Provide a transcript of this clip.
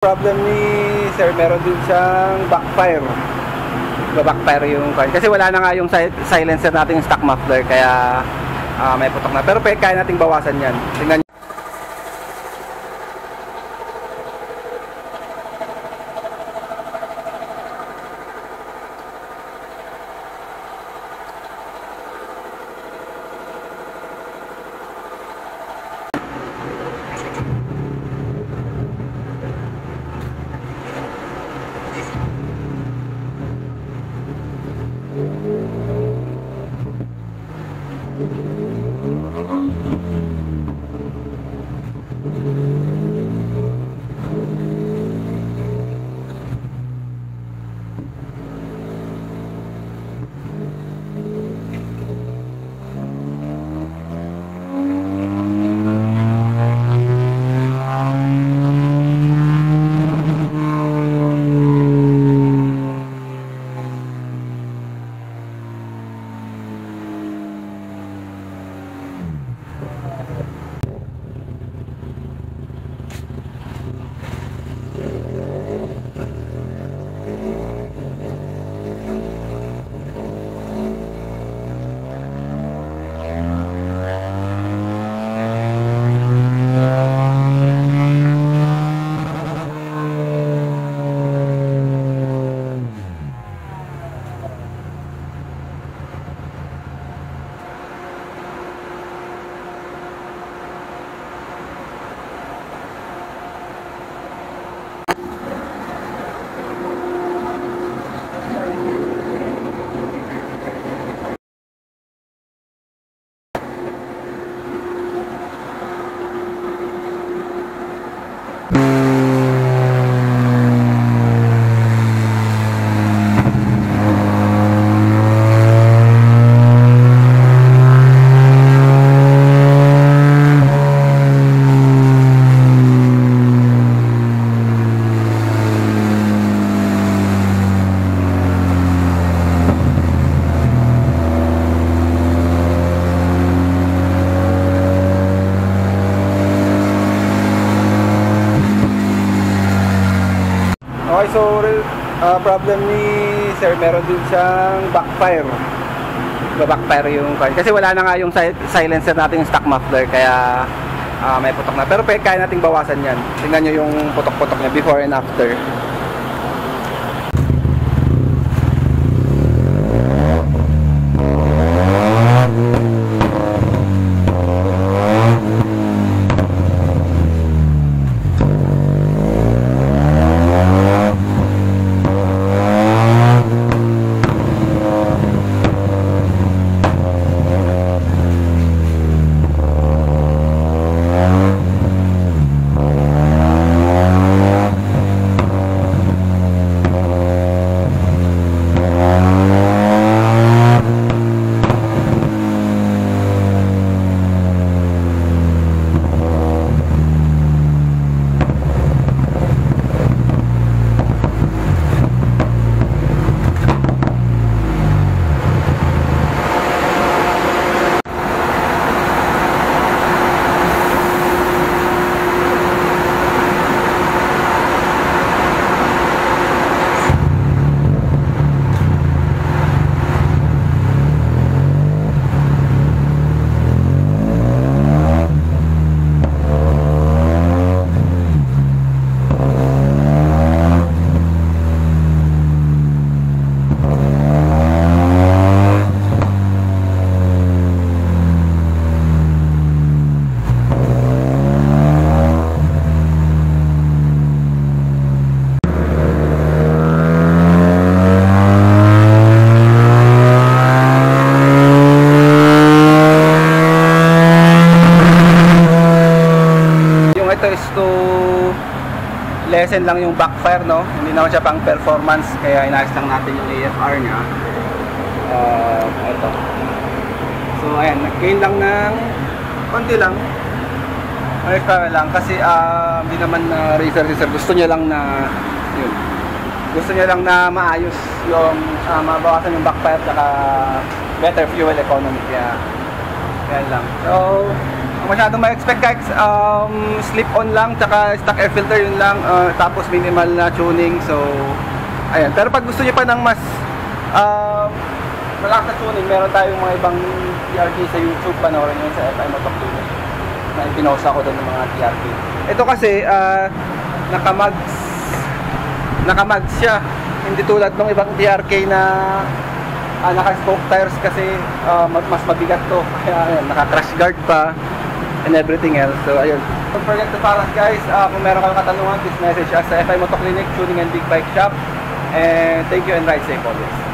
Problem ni sir, meron din siyang backfire. Backfire yung car. Kasi wala na nga yung silencer natin, yung stock muffler, kaya may putok na. Pero kaya nating bawasan yan. Tingnan nyo. Okay, so problem ni sir, meron din siyang backfire. Backfire yung car. Kasi wala na nga yung silencer natin, yung stock muffler, kaya may putok na. Pero kaya nating bawasan yan. Tingnan nyo yung putok-putok niya before and after. Lessen lang yung backfire, no? Hindi naman siya pang performance, kaya inayos lang natin yung AFR nya. Ito. So ayan, nag-gain lang ng konti lang. Extra lang kasi hindi naman racer. Gusto niya lang na yun. Gusto niya lang na maayos yung mabawasan yung backfire, saka better fuel economy, kaya lang. So masyadong ma-expect guys. Slip-on lang, tsaka stock air filter, yun lang. Tapos minimal na tuning. So, ayan. Pero pag gusto niyo pa ng mas malakas na tuning, meron tayong mga ibang TRK sa YouTube. Panoorin nyo sa FI Moto Clinic na ipinosa ko doon ng mga TRK. Ito kasi, naka-mags siya. Hindi tulad ng ibang TRK na naka-spoke tires kasi mas mabigat to. Kaya ayan, naka-crash guard pa and everything else. So ayun. Don't forget to follow us guys. Kung meron kayong katanungan, please message us sa FI Moto Clinic, Tuning and Big Bike Shop. And thank you and ride safe always.